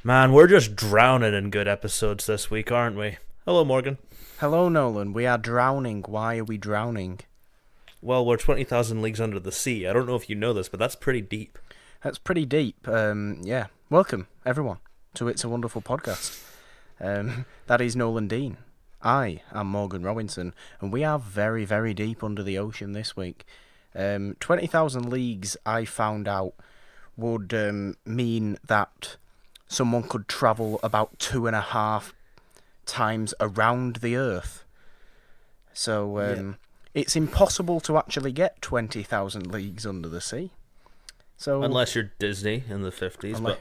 Man, we're just drowning in good episodes this week, aren't we? Hello, Morgan. Hello, Nolan. We are drowning. Why are we drowning? Well, we're 20,000 leagues under the sea. I don't know if you know this, but that's pretty deep. That's pretty deep. Yeah. Welcome, everyone, to It's a Wonderful Podcast. That is Nolan Dean. I am Morgan Robinson, and we are very, very deep under the ocean this week. 20,000 leagues, I found out, would mean that someone could travel about 2.5 times around the Earth. So it's impossible to actually get 20,000 leagues under the sea. So unless you're Disney in the 50s, but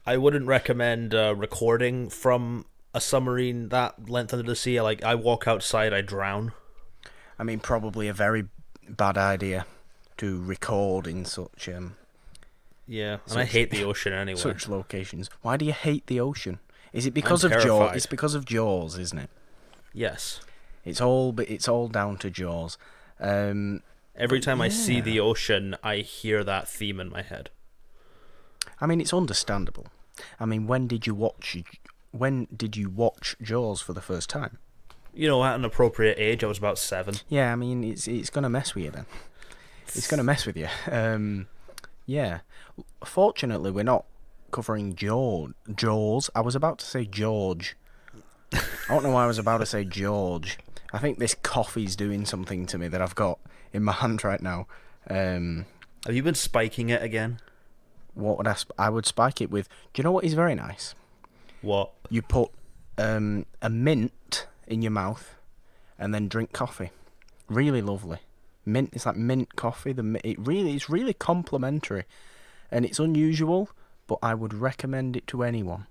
I wouldn't recommend recording from a submarine that length under the sea. I walk outside, I drown. I mean, probably a very bad idea to record in such yeah, and I hate the ocean anyway. Such locations. Why do you hate the ocean? Is it because I'm of terrified. Jaws? It's because of Jaws, isn't it? Yes. It's all down to Jaws. Every time I see the ocean, I hear that theme in my head. I mean, it's understandable. I mean, when did you watch Jaws for the first time? You know, at an appropriate age, I was about 7. Yeah, I mean, it's gonna mess with you then. It's gonna mess with you. Yeah. Fortunately, we're not covering Jaws. I was about to say George. I don't know why I was about to say George. I think this coffee's doing something to me that I've got in my hand right now. Have you been spiking it again? What would I would spike it with? Do you know what is very nice? What? You put a mint in your mouth and then drink coffee. Really lovely. Mint, it's like mint coffee. It's really complimentary, and it's unusual, but I would recommend it to anyone.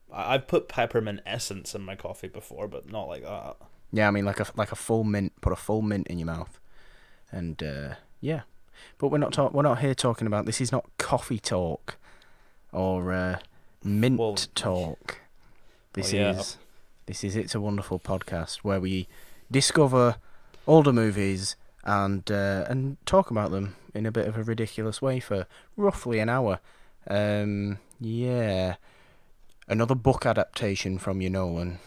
I've put peppermint essence in my coffee before, but not like that. Yeah, I mean like a full mint. Put a full mint in your mouth, and yeah. But we're not here talking about this. Is not coffee talk or mint talk. This is It's a Wonderful Podcast where we discover older movies and talk about them in a bit of a ridiculous way for roughly an hour. Yeah. Another book adaptation from you, Nolan.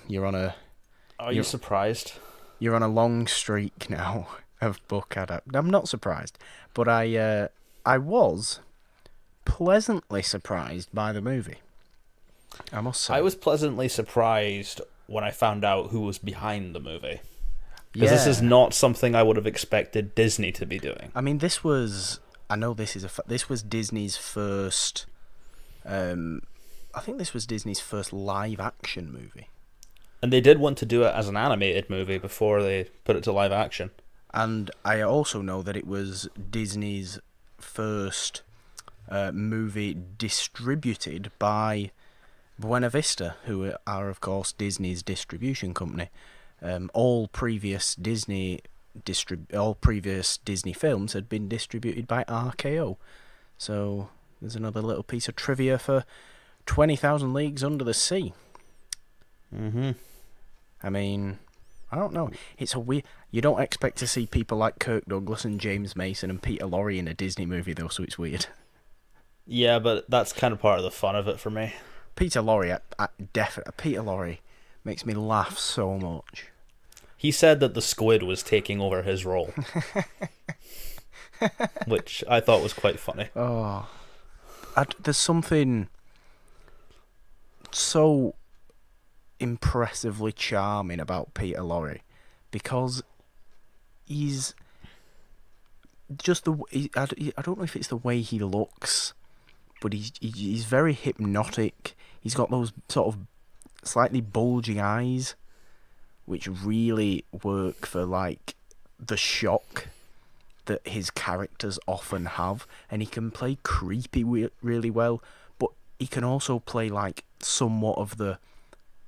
Are you surprised? You're on a long streak now of book adapt. I'm not surprised, but I was pleasantly surprised by the movie. I must say. I was pleasantly surprised when I found out who was behind the movie. Because this is not something I would have expected Disney to be doing. I mean, this was Disney's first. I think this was Disney's first live-action movie. And they did want to do it as an animated movie before they put it to live action. And I also know that it was Disney's first movie distributed by Buena Vista, who are, of course, Disney's distribution company. All previous Disney films had been distributed by RKO. So there's another little piece of trivia for 20,000 Leagues Under the Sea. Mm-hmm. I mean, I don't know. It's a weird. You don't expect to see people like Kirk Douglas and James Mason and Peter Lorre in a Disney movie, though, so it's weird. Yeah, but that's kind of part of the fun of it for me. Peter Lorre, Peter Lorre makes me laugh so much. He said that the squid was taking over his role, which I thought was quite funny. Oh, there's something so impressively charming about Peter Lorre, because he's just I don't know if it's the way he looks, but he's very hypnotic. He's got those sort of slightly bulging eyes, which really work for like the shock that his characters often have, and he can play creepy really well, but he can also play like somewhat of the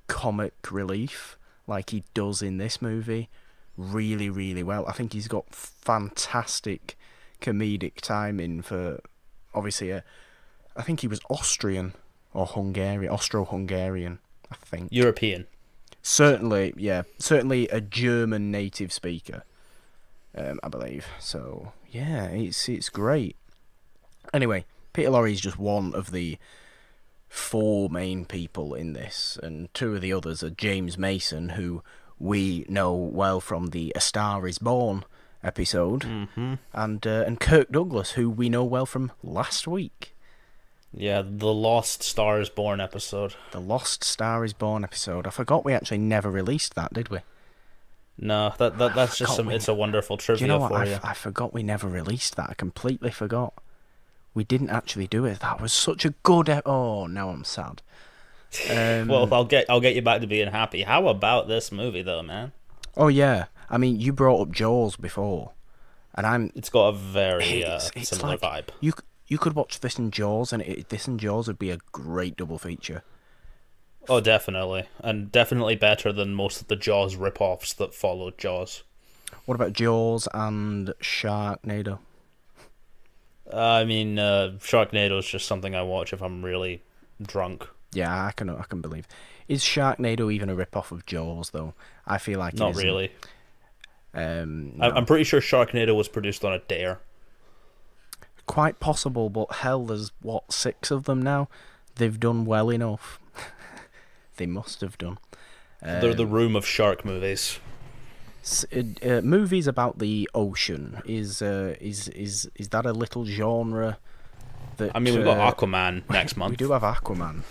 comic relief like he does in this movie really, really well. I think he's got fantastic comedic timing for, obviously, I think he was Austrian or Austro-Hungarian, I think. European. Certainly, yeah. Certainly a German native speaker, I believe. So, yeah, it's great. Anyway, Peter Lorre is just one of the four main people in this, and two of the others are James Mason, who we know well from the A Star Is Born episode, and Kirk Douglas, who we know well from last week. Yeah, the Lost Star Is Born episode. The Lost Star Is Born episode. I forgot we actually never released that, did we? No, that's just It's a wonderful trivia for you. I forgot we never released that. I completely forgot. We didn't actually do it. That was such a good. Oh, now I'm sad. Well, I'll get you back to being happy. How about this movie, though, man? Oh yeah, I mean, you brought up Jaws before, and It's got a very similar vibe. You could watch this and Jaws, and this and Jaws would be a great double feature. Oh, definitely. And definitely better than most of the Jaws rip-offs that followed Jaws. What about Jaws and Sharknado? I mean, Sharknado is just something I watch if I'm really drunk. Yeah, I can believe. Is Sharknado even a rip-off of Jaws, though? I feel like Not really. No. I'm pretty sure Sharknado was produced on a dare. Quite possible, but hell, there's, 6 of them now? They've done well enough. They must have done. They're the room of shark movies. Movies about the ocean is that a little genre that? I mean, we've got Aquaman next month. We do have Aquaman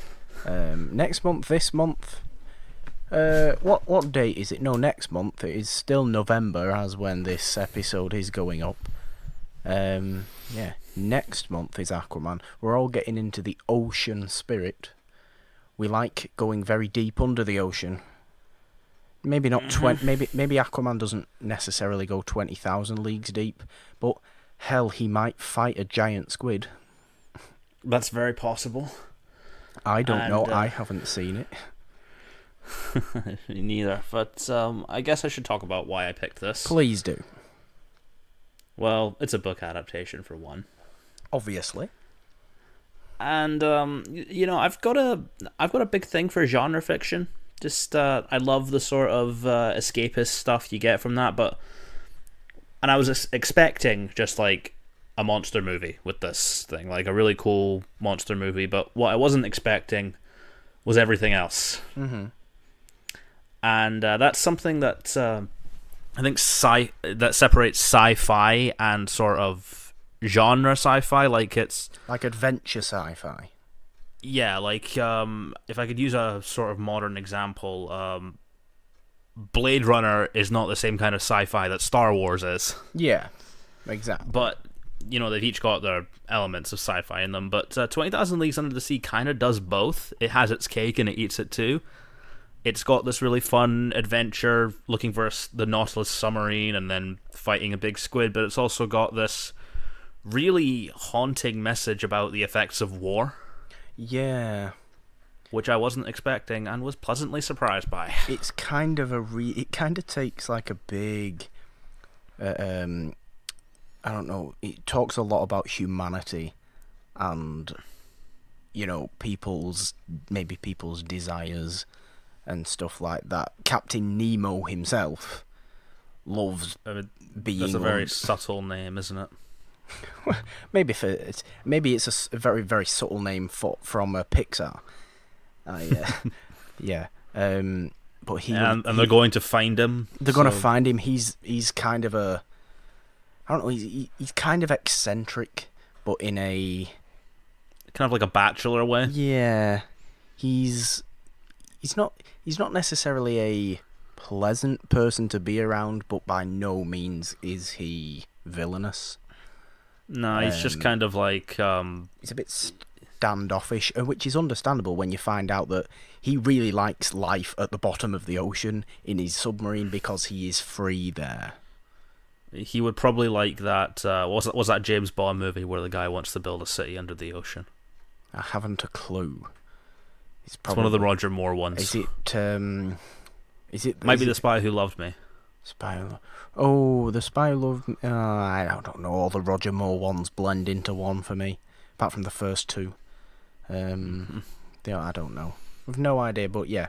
next month. This month, what date is it? No, next month. It is still November, as when this episode is going up. Yeah, next month is Aquaman. We're all getting into the ocean spirit. We like going very deep under the ocean. Maybe not 20. Maybe Aquaman doesn't necessarily go 20,000 leagues deep, but hell, he might fight a giant squid. That's very possible. I don't know. I haven't seen it. Neither. But I guess I should talk about why I picked this. Please do. Well, it's a book adaptation for one. Obviously. And I've got a big thing for genre fiction. Just I love the sort of escapist stuff you get from that, and I was expecting just like a monster movie with this thing, like a really cool monster movie. But what I wasn't expecting was everything else. Mm-hmm. And that's something that I think that separates sci-fi and sort of genre sci-fi, like it's like adventure sci-fi. Yeah, like if I could use a sort of modern example, Blade Runner is not the same kind of sci-fi that Star Wars is. Yeah, exactly. But they've each got their elements of sci-fi in them. But 20,000 Leagues Under the Sea kind of does both. It has its cake and it eats it too. It's got this really fun adventure looking for the Nautilus submarine and then fighting a big squid, but it's also got this really haunting message about the effects of war. Yeah. Which I wasn't expecting and was pleasantly surprised by. It's kind of it kind of takes like a big I don't know, it talks a lot about humanity and people's desires and stuff like that. Captain Nemo himself loves being. That's a very subtle name, isn't it? maybe it's a very, very subtle name from Pixar. Yeah. But they're going to find him. They're going to find him. He's kind of a. I don't know. He's kind of eccentric, but in a kind of like a bachelor way. Yeah, he's not necessarily a pleasant person to be around, but by no means is he villainous. No, he's just kind of like he's a bit standoffish, which is understandable when you find out that he really likes life at the bottom of the ocean in his submarine because he is free there. He would probably like that. Was that James Bond movie where the guy wants to build a city under the ocean? I haven't a clue. It's one of the Roger Moore ones. Is it? Might be The Spy Who Loved Me. The Spy Who Loved Me. I don't know. All the Roger Moore ones blend into one for me, apart from the first two. I don't know. I've no idea, but yeah,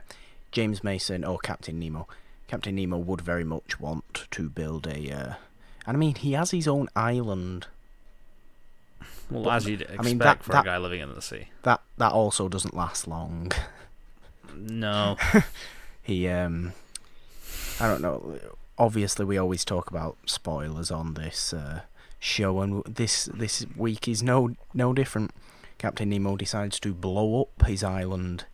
James Mason or Captain Nemo. Captain Nemo would very much want to build a. And I mean, he has his own island. Well, But, as you'd I mean, expect for a guy living in the sea. that also doesn't last long. No. He, I don't know. Obviously, we always talk about spoilers on this show, and this week is no different. Captain Nemo decides to blow up his island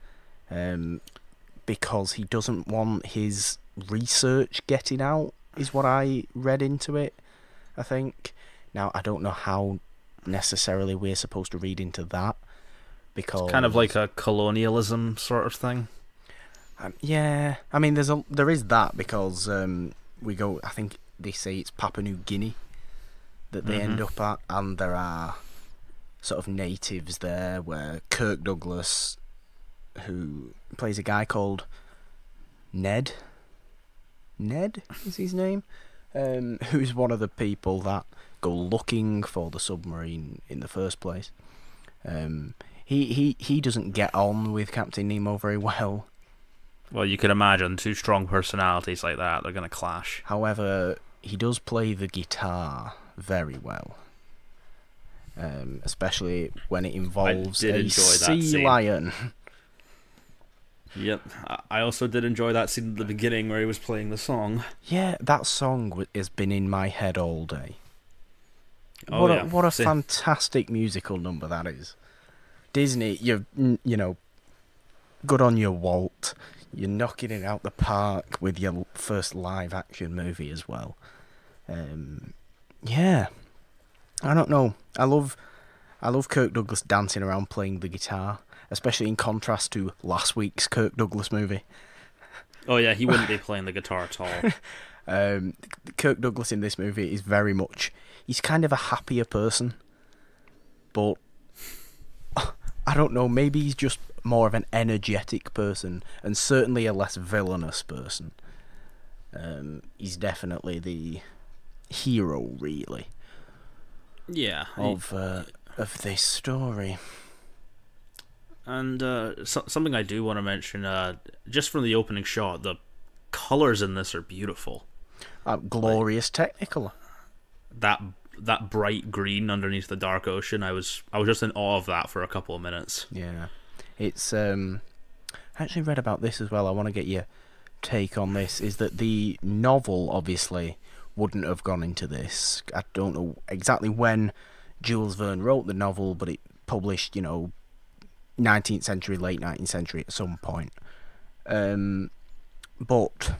because he doesn't want his research getting out, is what I read into it, I think. Now, I don't know how necessarily we're supposed to read into that, because... It's kind of like a colonialism sort of thing. Yeah, I mean, there is that, because we go, I think they say it's Papua New Guinea that they end up at, and there are sort of natives there, where Kirk Douglas, who plays a guy called Ned is his name, who's one of the people that go looking for the submarine in the first place. He doesn't get on with Captain Nemo very well. Well, you can imagine two strong personalities like that, they're going to clash. However, he does play the guitar very well. Especially when it involves a sea lion. Yep, I also did enjoy that scene at the beginning where he was playing the song. Yeah, that song has been in my head all day. Oh, what a fantastic musical number that is. Disney, you know, good on you, Walt. You're knocking it out the park with your first live action movie as well. Yeah, I don't know. I love Kirk Douglas dancing around playing the guitar, especially in contrast to last week's Kirk Douglas movie. Oh yeah, he wouldn't be playing the guitar at all. Kirk Douglas in this movie is very much... He's kind of a happier person, but I don't know, maybe he's just more of an energetic person, and certainly a less villainous person. He's definitely the hero, really. Yeah. Of this story. And something I do want to mention, just from the opening shot, the colours in this are beautiful. Glorious Technicolor. That bright green underneath the dark ocean, I was just in awe of that for a couple of minutes. Yeah. It's I actually read about this as well. I want to get your take on this. Is that the novel obviously wouldn't have gone into this. I don't know exactly when Jules Verne wrote the novel, but it published, 19th century, late 19th century at some point. But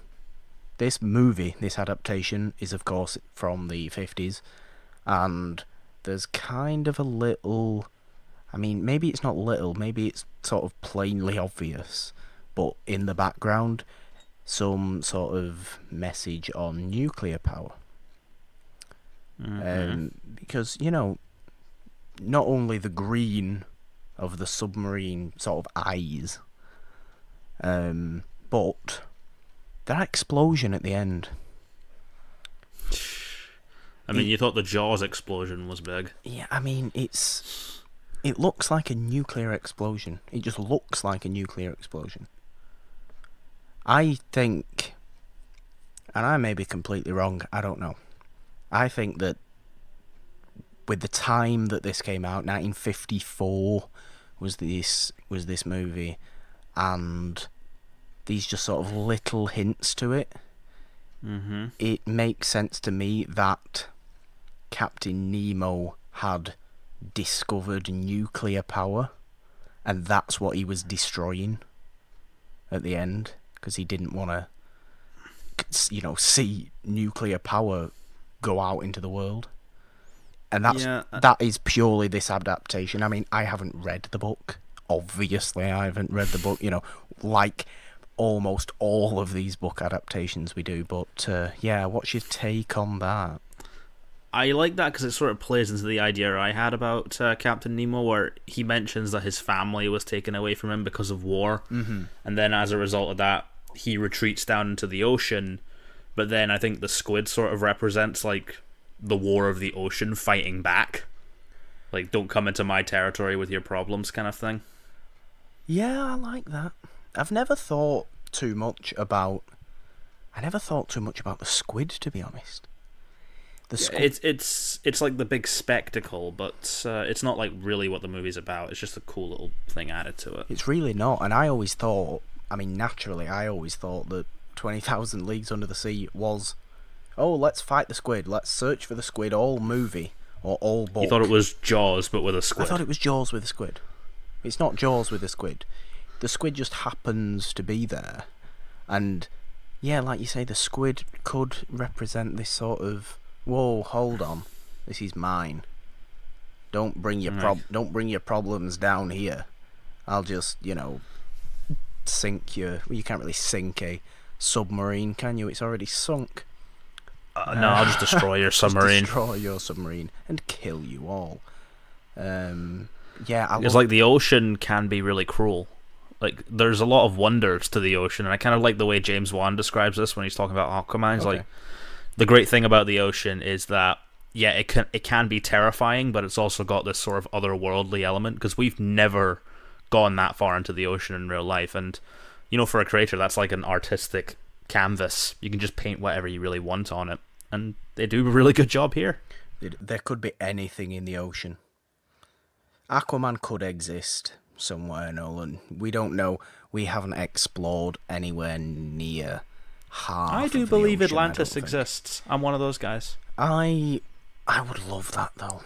this movie, this adaptation, is of course from the 50s, and there's kind of a little... I mean, maybe it's not little, maybe it's sort of plainly obvious, but in the background, some sort of message on nuclear power. Because, not only the green of the submarine sort of eyes, but that explosion at the end. I mean, you thought the Jaws explosion was big. Yeah, I mean, it looks like a nuclear explosion. It just looks like a nuclear explosion. I think, and I may be completely wrong, I don't know. I think that with the time that this came out, 1954 was this movie, and these just sort of little hints to it, it makes sense to me that Captain Nemo had discovered nuclear power, and that's what he was destroying at the end, because he didn't want to, see nuclear power go out into the world. And that is purely this adaptation. I mean, I haven't read the book. Obviously, I haven't read the book, like almost all of these book adaptations we do. But, what's your take on that? I like that because it sort of plays into the idea I had about Captain Nemo, where he mentions that his family was taken away from him because of war, and then as a result of that, he retreats down into the ocean. But then I think the squid sort of represents like the war of the ocean fighting back, like don't come into my territory with your problems kind of thing. Yeah, I like that. I never thought too much about the squid, to be honest. It's like the big spectacle, but it's not like really what the movie's about. It's just a cool little thing added to it. It's really not, and I always thought, I mean, naturally, I always thought that 20,000 Leagues Under the Sea was, oh, let's fight the squid, let's search for the squid, all movie, or all book. You thought it was Jaws, but with a squid. I thought it was Jaws with a squid. It's not Jaws with a squid. The squid just happens to be there, and yeah, like you say, the squid could represent this sort of, whoa, hold on, this is mine. Don't bring your problems down here. I'll just, sink you. Well, you can't really sink a submarine, can you? It's already sunk. No, I'll just destroy your submarine. Destroy your submarine and kill you all. It's like the ocean can be really cruel. Like, there's a lot of wonders to the ocean, and I kind of like the way James Wan describes this when he's talking about Aquaman. He's like, the great thing about the ocean is that, yeah, it can be terrifying, but it's also got this sort of otherworldly element, because we've never gone that far into the ocean in real life, and, for a creator, that's like an artistic canvas. You can just paint whatever you really want on it, and they do a really good job here. There could be anything in the ocean. Aquaman could exist somewhere, Nolan. We don't know. We haven't explored anywhere near half. I do believe Atlantis exists. I'm one of those guys. I would love that though.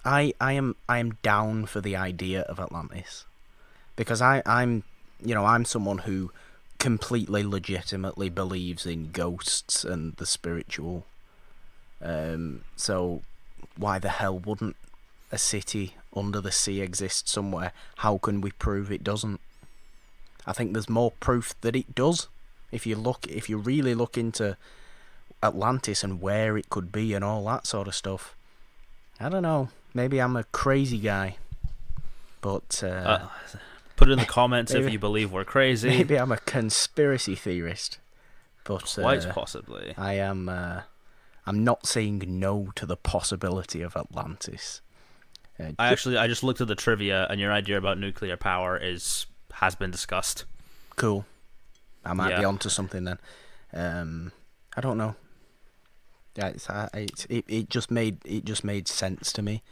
I am down for the idea of Atlantis, because I'm someone who completely legitimately believes in ghosts and the spiritual. So why the hell wouldn't a city under the sea exist somewhere? How can we prove it doesn't? I think there's more proof that it does. If you really look into Atlantis and where it could be and all that sort of stuff. I don't know. Maybe I'm a crazy guy. But put it in the comments if you believe we're crazy. Maybe I'm a conspiracy theorist. But quite possibly. I'm not saying no to the possibility of Atlantis. I just looked at the trivia, and your idea about nuclear power has been discussed. Cool. I might be onto something then. I don't know. Yeah, it just made sense to me.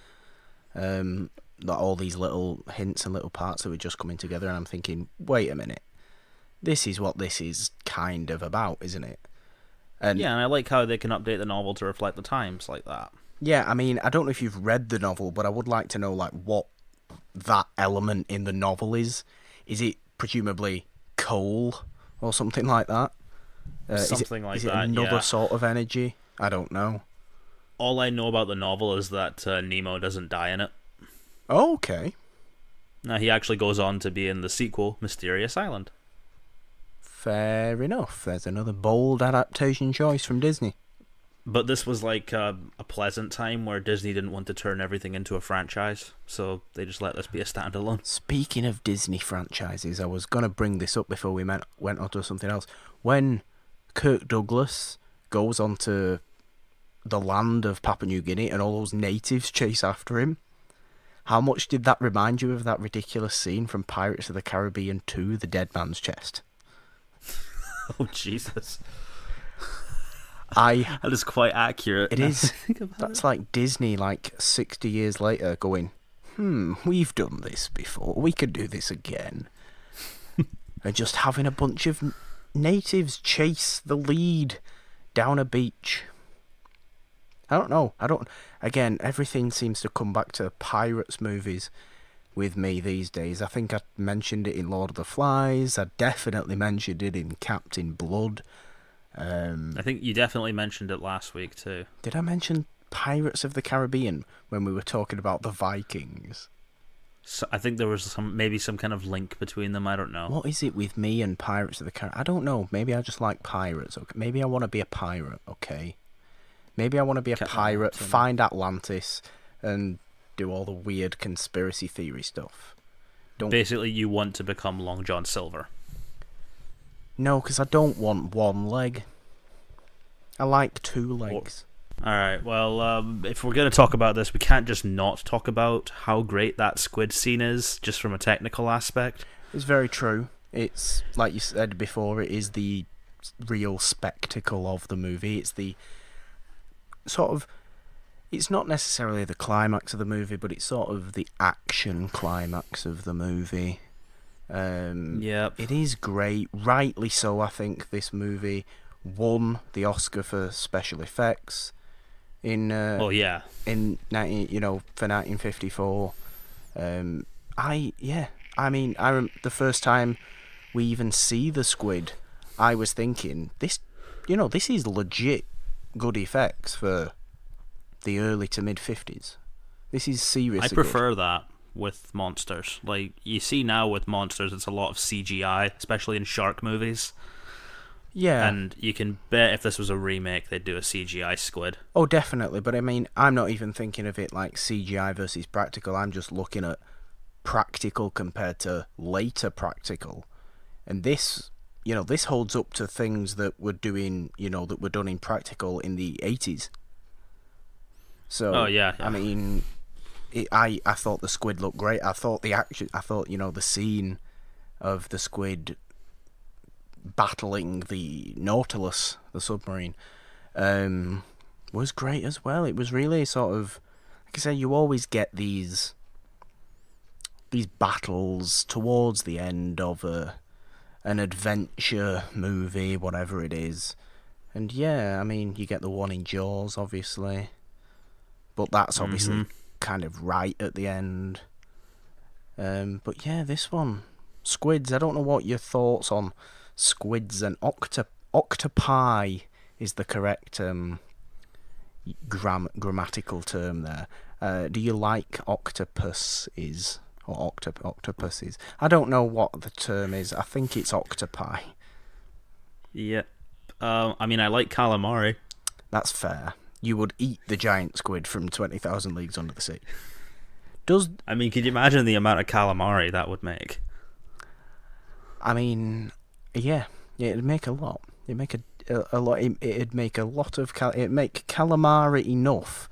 That all these little hints and little parts that were just coming together, and I'm thinking, wait a minute, this is what this is kind of about, isn't it? And I like how they can update the novel to reflect the times like that. Yeah, I mean, I don't know if you've read the novel, but I would like to know, like, what that element in the novel is. Is it presumably coal or something like that? Is it another sort of energy? I don't know. All I know about the novel is that Nemo doesn't die in it. Oh, okay. Now, he actually goes on to be in the sequel, Mysterious Island. Fair enough. There's another bold adaptation choice from Disney. But this was like a pleasant time where Disney didn't want to turn everything into a franchise, so they just let this be a standalone. Speaking of Disney franchises, I was going to bring this up before we went on to something else. When Kirk Douglas goes onto the land of Papua New Guinea and all those natives chase after him, how much did that remind you of that ridiculous scene from Pirates of the Caribbean 2, The Dead Man's Chest? Oh, Jesus. That is quite accurate. It is. That's like Disney, like 60 years later, going, we've done this before. We could do this again. And just having a bunch of natives chase the lead down a beach. I don't know. Again, everything seems to come back to pirates movies with me these days. I think I mentioned it in Lord of the Flies. I definitely mentioned it in Captain Blood. I think you definitely mentioned it last week too. Did I mention Pirates of the Caribbean when we were talking about the Vikings? So I think there was maybe some kind of link between them. I don't know. What is it with me and Pirates of the Caribbean? I don't know. Maybe I just like pirates. Okay. Maybe I want to be a pirate. Okay. Maybe I want to be a pirate, find Atlantis, and do all the weird conspiracy theory stuff. Basically, you want to become Long John Silver. No, because I don't want one leg. I like two legs. Alright, well, if we're going to talk about this, we can't just not talk about how great that squid scene is, just from a technical aspect. It's very true. It's, like you said before, it is the real spectacle of the movie. It's the sort of It's not necessarily the climax of the movie, but it's sort of the action climax of the movie. Yep. It is great, rightly so. I think this movie won the Oscar for special effects Oh yeah. in 19, for 1954. The first time we even see the squid, I was thinking this is legit good effects for the early to mid 50s. This is seriously I prefer that with monsters. Like, you see now with monsters, it's a lot of CGI, especially in shark movies. Yeah. And you can bet if this was a remake, they'd do a CGI squid. Oh, definitely. But I mean, I'm not even thinking of it like CGI versus practical. I'm just looking at practical compared to later practical. And this holds up to things that were done in practical in the 80s. So, Oh yeah. I mean, I thought the squid looked great. I thought the scene of the squid battling the Nautilus, the submarine, was great as well. It was really sort of, like I say, you always get these battles towards the end of an adventure movie, whatever it is. And yeah, I mean, you get the one in Jaws, obviously, but that's obviously kind of right at the end. But yeah, this one, squids. I don't know what your thoughts on squids and octopi is the correct grammatical term there. Do you like octopuses or octopuses? I don't know what the term is. I think it's octopi. Yeah. I mean, I like calamari. That's fair. You would eat the giant squid from 20,000 Leagues Under the Sea. I mean, could you imagine the amount of calamari that would make? I mean, yeah, it'd make a lot. It'd make a lot. It'd make a lot of it'd make calamari enough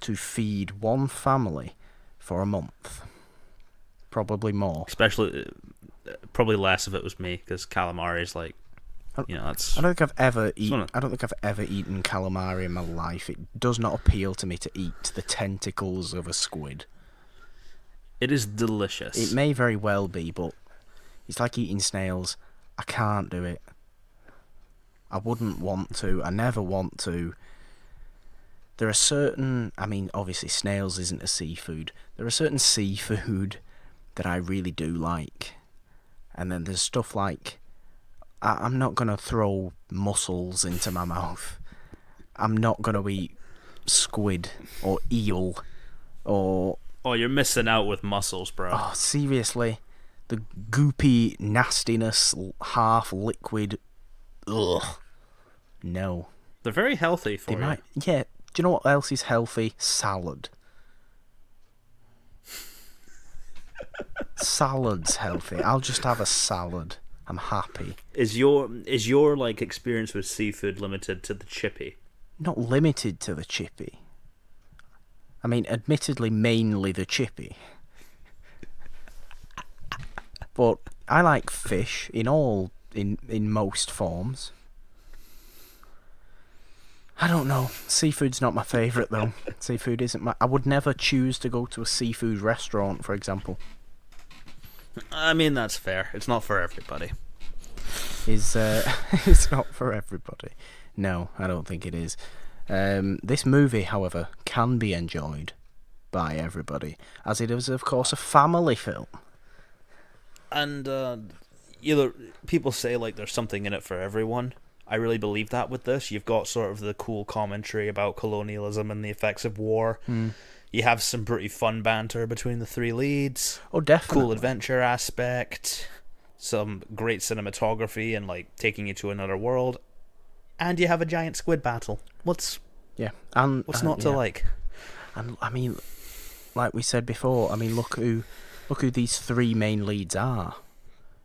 to feed one family for a month. Probably more. Probably less if it was me, because calamari is like, that's. I don't think I've ever eaten calamari in my life. It does not appeal to me to eat the tentacles of a squid. It is delicious. It may very well be, but it's like eating snails. I can't do it. I wouldn't want to. I never want to. There are certain... I mean, obviously snails isn't a seafood. There are certain seafood that I really do like. And then there's stuff like... I'm not going to throw mussels into my mouth. I'm not going to eat squid or eel or... Oh, you're missing out with mussels, bro. Oh, seriously. The goopy nastiness, half liquid... Ugh. No. They're very healthy for you. Yeah. Do you know what else is healthy? Salad. Salad's healthy. I'll just have a salad. I'm happy. Is your like experience with seafood limited to the chippy? Not limited to the chippy. I mean, admittedly, mainly the chippy. But I like fish in most forms. I don't know. Seafood's not my favourite though. Seafood isn't I would never choose to go to a seafood restaurant, for example. I mean, that's fair. It's not for everybody. It's not for everybody. No, I don't think it is. This movie, however, can be enjoyed by everybody, as it is, of course, a family film. And people say like there's something in it for everyone. I really believe that with this. You've got sort of the cool commentary about colonialism and the effects of war. You have some pretty fun banter between the three leads. Oh, definitely. Cool adventure aspect. Some great cinematography and like taking you to another world. And you have a giant squid battle. What's not to like? And I mean, like we said before, I mean, look who these three main leads are: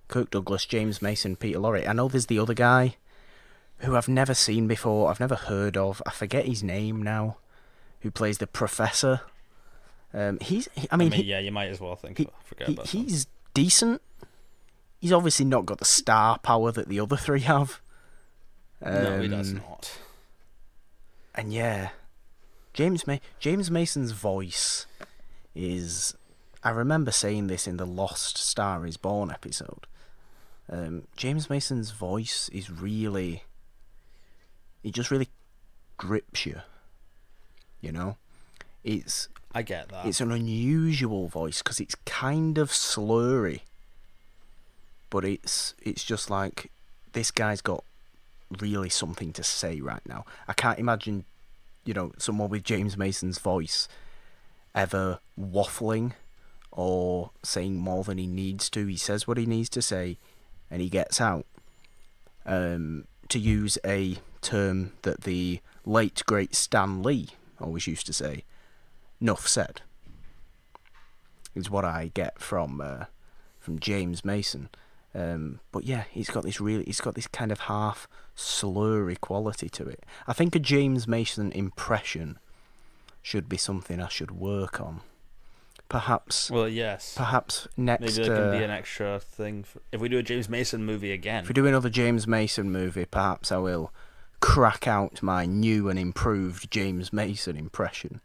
Kirk Douglas, James Mason, Peter Lorre. I know there's the other guy who I've never seen before. I've never heard of. I forget his name now. Who plays the professor? You might as well forget about him. He's decent. He's obviously not got the star power that the other three have. No, he does not. And yeah, James Mason's voice is. I remember saying this in the Lost Star Is Born episode. James Mason's voice is really. It just really grips you. You know, I get that. It's an unusual voice because it's kind of slurry, but it's just like this guy's got really something to say right now. I can't imagine, someone with James Mason's voice ever waffling or saying more than he needs to. He says what he needs to say, and he gets out. To use a term that the late great Stan Lee always used to say, "Nuff said," is what I get from James Mason. But yeah, he's got this kind of half slurry quality to it. I think a James Mason impression should be something I should work on. Perhaps. Well, yes. Perhaps next. Maybe there can be an extra thing if we do a James Mason movie again. If we do another James Mason movie, perhaps I will crack out my new and improved James Mason impression.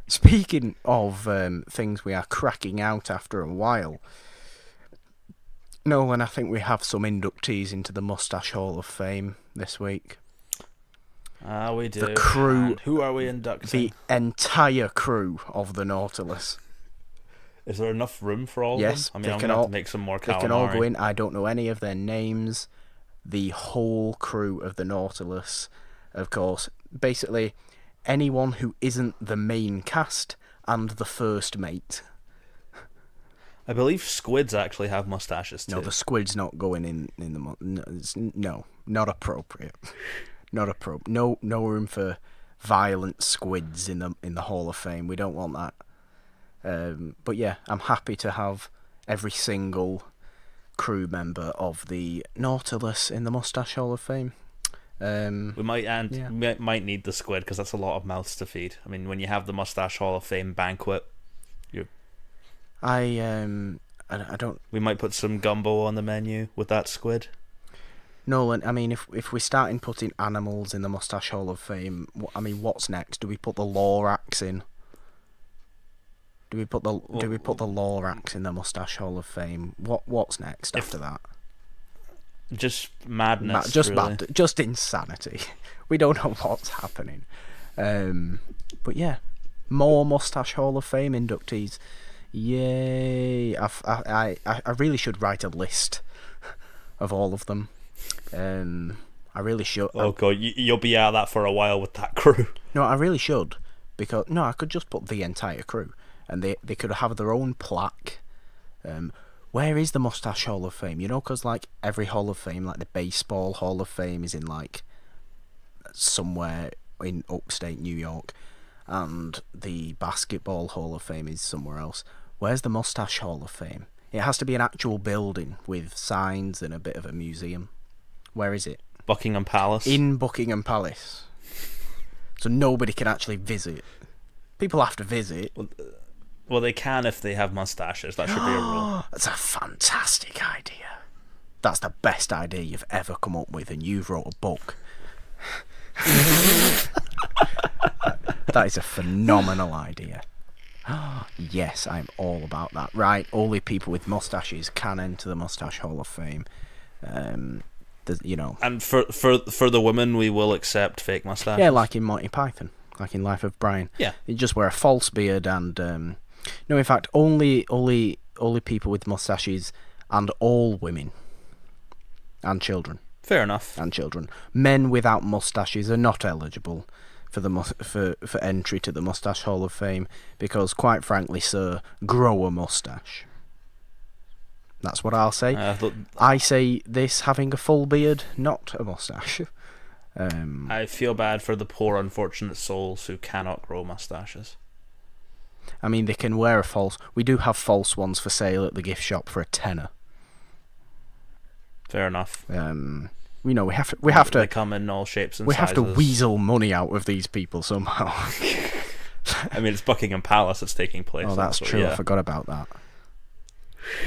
Speaking of things we are cracking out after a while, Nolan, I think we have some inductees into the Mustache Hall of Fame this week. We do. The crew. And who are we inducting? The entire crew of the Nautilus. Is there enough room for all yes, of them? I mean, I'm going to have to make some more calamari. They can all go in. I don't know any of their names. The whole crew of the Nautilus, of course. Basically, anyone who isn't the main cast and the first mate. I believe squids actually have mustaches too. No, the squid's not going in the... No, not appropriate. Not appropriate. No room for violent squids in the Hall of Fame. We don't want that. But yeah, I'm happy to have every single crew member of the Nautilus in the Mustache Hall of Fame. We might need the squid because that's a lot of mouths to feed. I mean, when you have the Mustache Hall of Fame banquet, I don't. We might put some gumbo on the menu with that squid. Nolan, I mean, if we start in putting animals in the Mustache Hall of Fame, what's next? Do we put the Lorax in? Do we put the Lorax in the Mustache Hall of Fame? What's next after that? Just madness. Just insanity. We don't know what's happening. But yeah, more Mustache Hall of Fame inductees. Yay! I really should write a list of all of them. I really should. Oh god, you'll be out of that for a while with that crew. No, I really should, because I could just put the entire crew, and they could have their own plaque. Where is the Mustache Hall of Fame? Because like every Hall of Fame, like the Baseball Hall of Fame is in like somewhere in upstate New York, and the Basketball Hall of Fame is somewhere else. Where's the Mustache Hall of Fame? It has to be an actual building with signs and a bit of a museum. Where is it? Buckingham Palace. In Buckingham Palace. So nobody can actually visit. People have to visit. Well, they can if they have mustaches. That should be a rule. That's a fantastic idea. That's the best idea you've ever come up with, and you've wrote a book. That is a phenomenal idea. Yes, I'm all about that. Right, only people with mustaches can enter the Mustache Hall of Fame. And for the women, we will accept fake mustaches. Yeah, like in Monty Python, like in Life of Brian. Yeah, you just wear a false beard and no, in fact, only people with mustaches and all women and children. Fair enough. And children. Men without mustaches are not eligible for entry to the Mustache Hall of Fame because, quite frankly, sir, grow a mustache. That's what I'll say. I say this having a full beard, not a mustache. I feel bad for the poor, unfortunate souls who cannot grow mustaches. I mean, they can wear a false... We do have false ones for sale at the gift shop for £10. Fair enough. We have to. They come in all shapes and sizes. We have to weasel money out of these people somehow. I mean, it's Buckingham Palace that's taking place. Oh, that's true. Yeah. I forgot about that.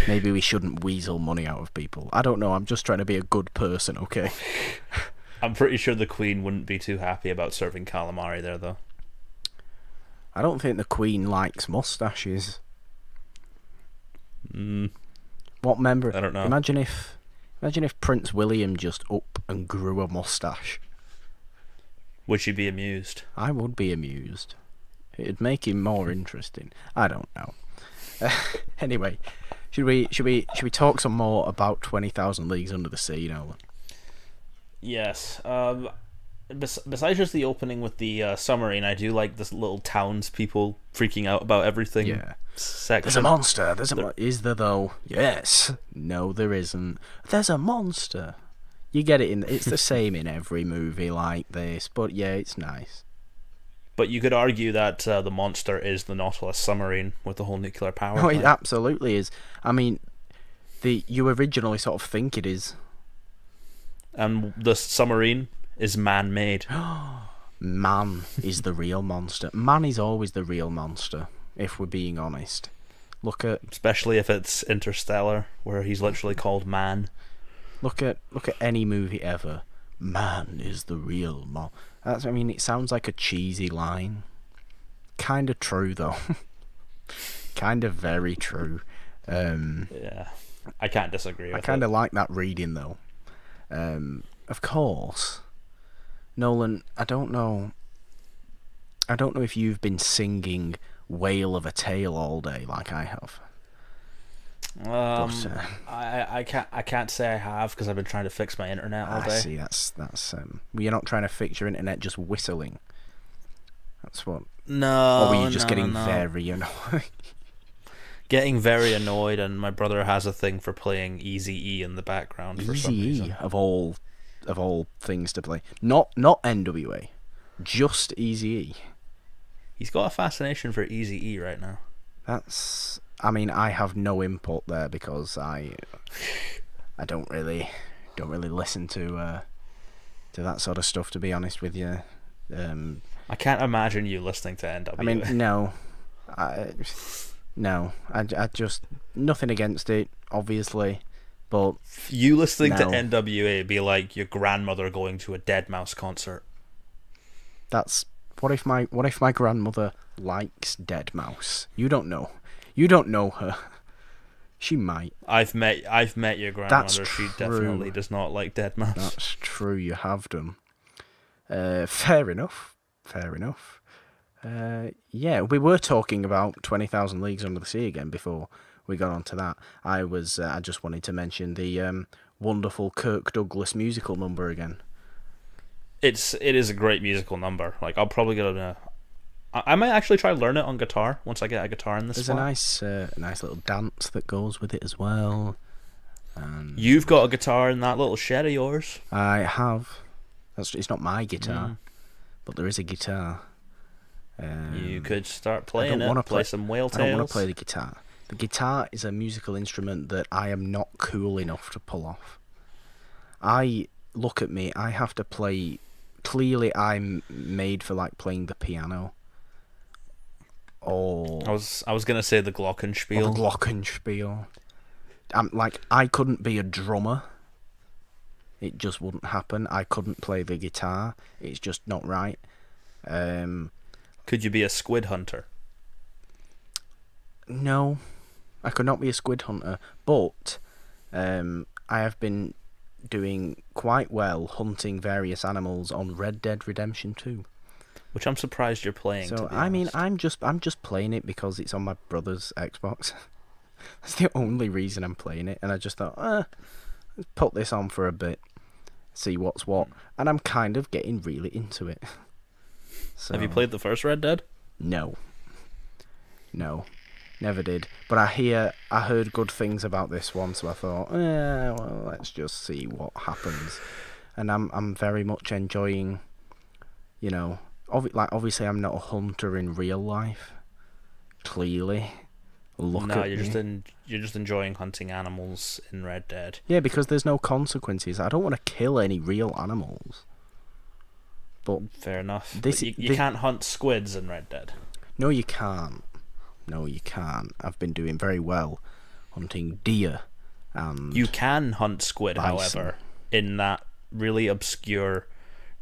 Maybe we shouldn't weasel money out of people. I don't know. I'm just trying to be a good person, okay? I'm pretty sure the Queen wouldn't be too happy about serving calamari there, though. I don't think the Queen likes mustaches. What member? I don't know. Imagine if Prince William just up and grew a mustache. Would she be amused? I would be amused. It'd make him more interesting. I don't know. Anyway, should we talk some more about 20,000 Leagues Under the Sea, Nolan? Yes. Besides just the opening with the submarine, I do like this little townspeople freaking out about everything. Yeah. Section. There's a monster. Is there though? Yes. No, there isn't. There's a monster. You get it it's the same in every movie like this, but yeah, it's nice. But you could argue that the monster is the Nautilus submarine with the whole nuclear power Oh, plant. it absolutely is. I mean, you originally sort of think it is. And the submarine is man-made. Man is the real monster. Man is always the real monster, if we're being honest. Especially if it's Interstellar, where he's literally called Man. Look at any movie ever. Man is the real monster. I mean, it sounds like a cheesy line. Kind of true, though. Kind of very true. Yeah, I can't disagree with I kind of like that reading, though. Of course, Nolan, I don't know if you've been singing Whale of a Tale all day like I have. I can't say I have, because I've been trying to fix my internet all day. I see. That's you're not trying to fix your internet, just whistling. That's what. No. Or were you just getting no. very annoyed? Getting very annoyed, and my brother has a thing for playing Eazy-E in the background for some reason. Eazy-E of all things to play, not NWA, just Eazy-E. He's got a fascination for Eazy-E right now. I mean, I have no input there because I don't really listen to that sort of stuff, to be honest with you. I can't imagine you listening to NWA. I mean, no, I just nothing against it, obviously, but you listening to NWA be like your grandmother going to a Deadmau5 concert. That's what if my grandmother likes Deadmau5? You don't know her. She might. I've met your grandmother. That's She true. definitely does not like Deadmau5. That's true. You have done. Fair enough. Yeah, we were talking about 20,000 Leagues Under the Sea again before we got onto that. I just wanted to mention the wonderful Kirk Douglas musical number again. It is a great musical number. Like, I'll probably get I might actually try to learn it on guitar once I get a guitar in this. There's a nice little dance that goes with it as well. You've got a guitar in that little shed of yours. I have. It's not my guitar, but there is a guitar. You could start playing it. Play some Whale Tales. I don't want to play the guitar. The guitar is a musical instrument that I am not cool enough to pull off. Look at me. I have to play. Clearly, I'm made for like playing the piano. Or I was gonna say the Glockenspiel. Or the Glockenspiel. I couldn't be a drummer. It just wouldn't happen. I couldn't play the guitar. It's just not right. Could you be a squid hunter? No, I could not be a squid hunter. But I have been doing quite well hunting various animals on Red Dead Redemption 2. Which I'm surprised you're playing. So to be honest. I'm just playing it because it's on my brother's Xbox. That's the only reason I'm playing it, and I just thought, let's put this on for a bit, see what's what, and I'm kind of getting really into it. So, have you played the first Red Dead? No, never did. But I heard good things about this one, so I thought, well, let's just see what happens. And I'm very much enjoying, you know. Obviously, I'm not a hunter in real life. Clearly, you're just enjoying hunting animals in Red Dead. Yeah, because there's no consequences. I don't want to kill any real animals. But fair enough. You can't hunt squids in Red Dead. No, you can't. I've been doing very well hunting deer and you can hunt squid, bison. however, in that really obscure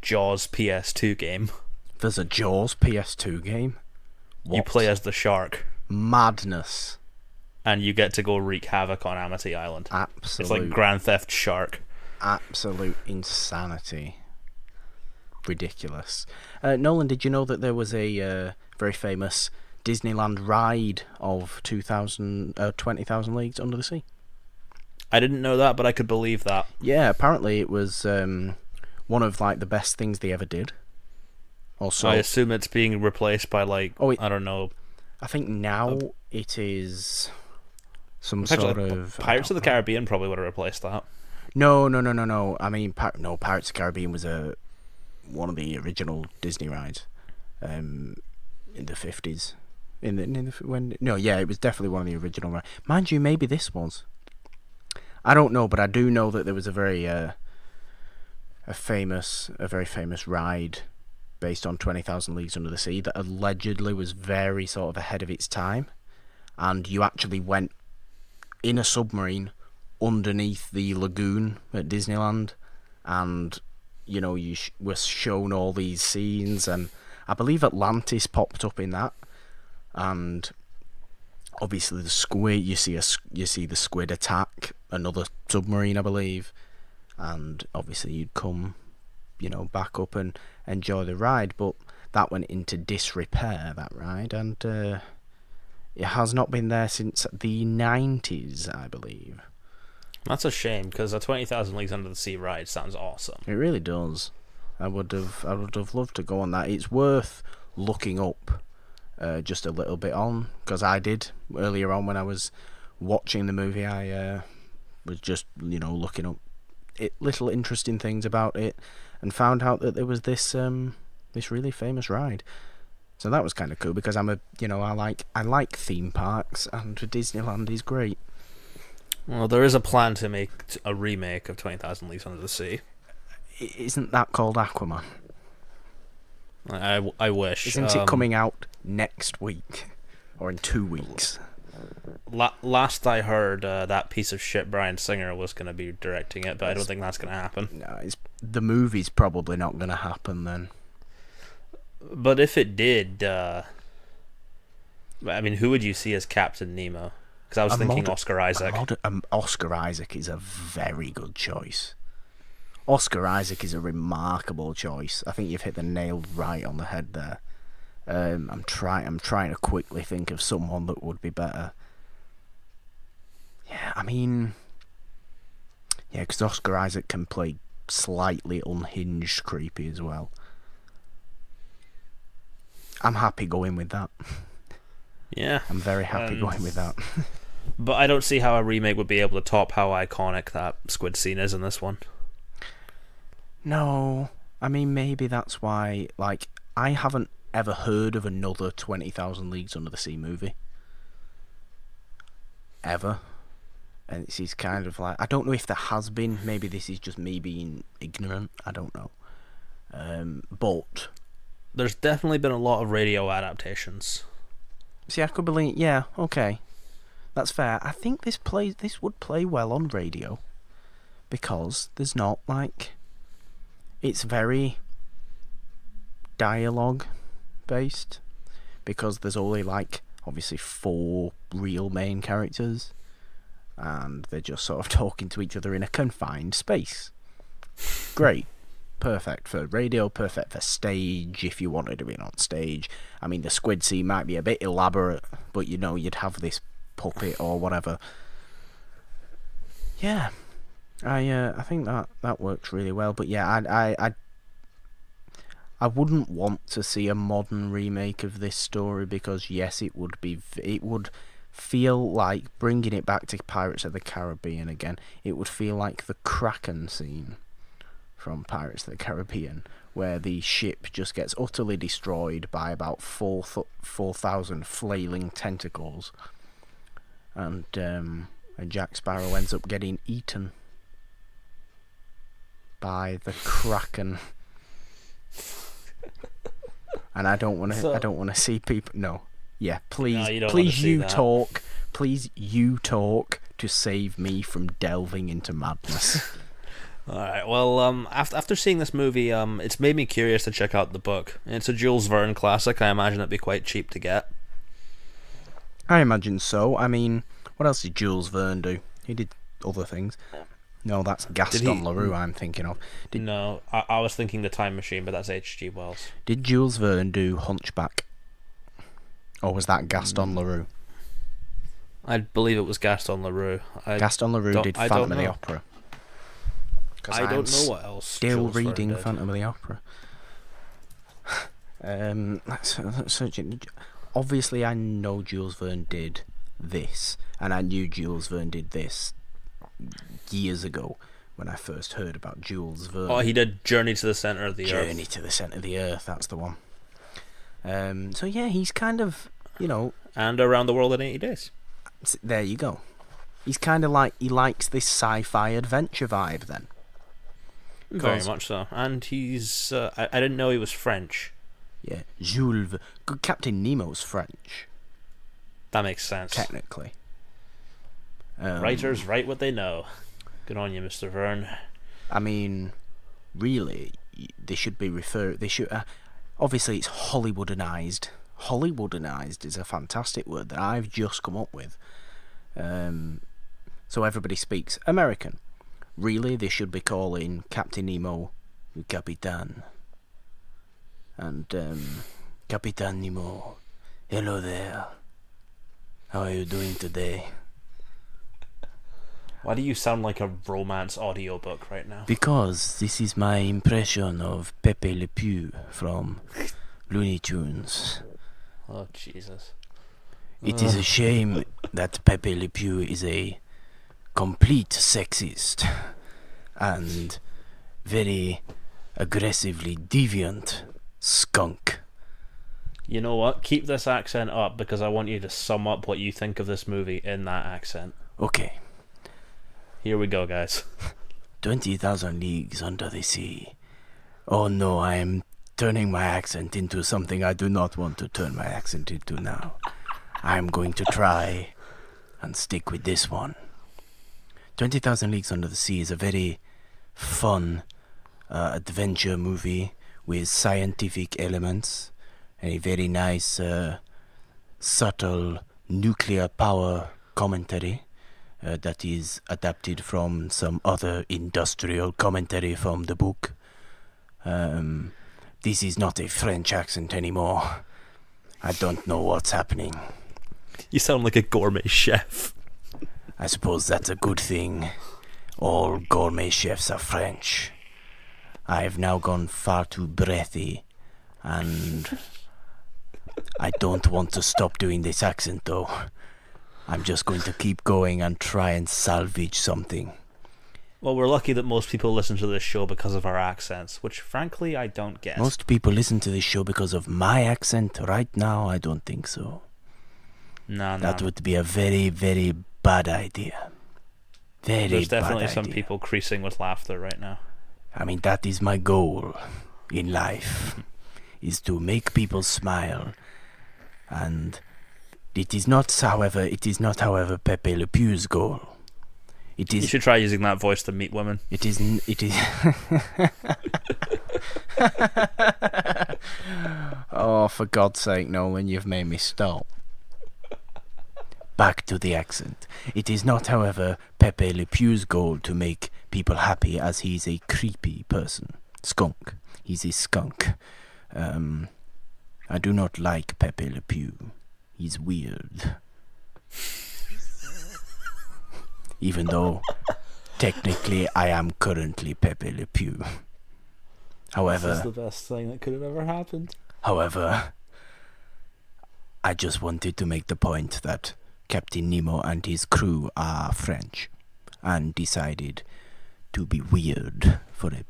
Jaws PS2 game. There's a Jaws PS2 game? What? You play as the shark. Madness. And you get to go wreak havoc on Amity Island. Absolute. It's like Grand Theft Shark. Absolute insanity. Ridiculous. Nolan, did you know that there was a very famous Disneyland ride of 20,000 Leagues Under the Sea? I didn't know that, but I could believe that. Yeah, apparently it was one of like the best things they ever did. Also, I assume it's being replaced by I don't know. I think now it is some Actually, sort of Pirates of the Caribbean probably would have replaced that. No. I mean, Pirates of the Caribbean was one of the original Disney rides in the 50s. It was definitely one of the original rides. Mind you, maybe this was. I don't know, but I do know that there was a very famous ride based on 20,000 Leagues Under the Sea that allegedly was very sort of ahead of its time, and you actually went in a submarine underneath the lagoon at Disneyland, and you were shown all these scenes, and I believe Atlantis popped up in that, and obviously the squid, you see the squid attack another submarine, I believe, and obviously you'd come back up and enjoy the ride, but that went into disrepair, that ride, and it has not been there since the 90s, I believe. That's a shame, because a 20,000 Leagues Under the Sea ride sounds awesome. It really does. I would have loved to go on that. It's worth looking up just a little bit on, because I did earlier on when I was watching the movie. I was just looking up little interesting things about it, and found out that there was this really famous ride. So that was kind of cool, because I like theme parks, and Disneyland is great. Well, there is a plan to make a remake of 20,000 Leagues Under the Sea. Isn't that called Aquaman? I wish. Isn't it coming out next week? Or in 2 weeks? Last I heard, that piece of shit Bryan Singer was going to be directing it, but I don't think that's going to happen. No, the movie's probably not going to happen then. But if it did, I mean, who would you see as Captain Nemo? Because I was thinking Oscar Isaac. Oscar Isaac is a very good choice. Oscar Isaac is a remarkable choice. I think you've hit the nail right on the head there. I'm trying to quickly think of someone that would be better. Yeah, I mean, because Oscar Isaac can play slightly unhinged creepy as well. I'm happy going with that. Yeah. I'm very happy going with that. But I don't see how a remake would be able to top how iconic that squid scene is in this one. No, I mean, maybe that's why, I haven't ever heard of another 20,000 Leagues Under the Sea movie. Ever. And it's kind of I don't know if there has been, maybe this is just me being ignorant, I don't know. But there's definitely been a lot of radio adaptations. See, I could believe, yeah, okay. That's fair. I think this would play well on radio, because there's not, it's very dialogue based, because there's only obviously 4 real main characters, and they're just sort of talking to each other in a confined space. Great. Perfect for radio, perfect for stage, if you wanted to be on stage. I mean, the squid scene might be a bit elaborate, but you'd have this puppet or whatever. Yeah, I think that works really well. But yeah, I wouldn't want to see a modern remake of this story, because yes, it would feel like bringing it back to Pirates of the Caribbean again. It would feel like the Kraken scene from Pirates of the Caribbean, where the ship just gets utterly destroyed by about 4,000 flailing tentacles, and Jack Sparrow ends up getting eaten by the Kraken. And I don't want to see people. No, yeah, please, no, please you talk. Please you talk to save me from delving into madness. All right. Well, after seeing this movie, it's made me curious to check out the book. It's a Jules Verne classic. I imagine it'd be quite cheap to get. I imagine so. I mean, what else did Jules Verne do? He did other things. No, that's Gaston Leroux I'm thinking of. No, I was thinking The Time Machine, but that's H.G. Wells. Did Jules Verne do Hunchback? Or was that Gaston Leroux? I believe it was Gaston Leroux. Gaston Leroux did Phantom of the Opera. I don't know what else. Still Jules Verne reading did. Phantom of the Opera. Let's search it. Obviously, I know Jules Verne did this, and I knew Jules Verne did this years ago when I first heard about Jules Verne. Oh, he did Journey to the Center of the Earth. Journey to the Center of the Earth. That's the one. So yeah, he's kind of, and Around the World in 80 Days. There you go. He's kind of like, he likes this sci-fi adventure vibe then. Very much so. And he's, I didn't know he was French. Yeah, Jules. Captain Nemo's French. That makes sense. Technically. Writers write what they know. Good on you, Mr. Verne. I mean, really, they should be referred. They should. Obviously, it's Hollywoodized. Hollywoodized is a fantastic word that I've just come up with. So everybody speaks American. Really, they should be calling Captain Nemo Capitan. And Capitan Nemo, hello there. How are you doing today? Why do you sound like a romance audiobook right now? Because this is my impression of Pepe Le Pew from Looney Tunes. Oh, Jesus. It is a shame that Pepe Le Pew is a complete sexist and very aggressively deviant skunk. You know what? Keep this accent up because I want you to sum up what you think of this movie in that accent. Okay. Here we go, guys. 20,000 Leagues Under the Sea. Oh no, I am turning my accent into something I do not want to turn my accent into now. I am going to try and stick with this one. 20,000 Leagues Under the Sea is a very fun adventure movie with scientific elements and a very nice subtle nuclear power commentary that is adapted from some other industrial commentary from the book. This is not a French accent anymore. I don't know what's happening. You sound like a gourmet chef. I suppose that's a good thing. All gourmet chefs are French. I have now gone far too breathy, and I don't want to stop doing this accent though. I'm just going to keep going and try and salvage something. Well, we're lucky that most people listen to this show because of our accents, which frankly I don't get. Most people listen to this show because of my accent. Right now, I don't think so. No. That would be a very, very bad idea. There's definitely some people creasing with laughter right now. I mean, that is my goal in life, is to make people smile. And it is not, however, Pepe Le Pew's goal. It is. You should try using that voice to meet women. It is. Oh, for God's sake, Nolan, you've made me stop. Back to the accent. It is not, however, Pepe Le Pew's goal to make people happy, as he's a creepy person. Skunk. He's a skunk. I do not like Pepe Le Pew. He's weird. Even though, technically, I am currently Pepe Le Pew. However... This is the best thing that could have ever happened. However, I just wanted to make the point that Captain Nemo and his crew are French, and decided to be weird for a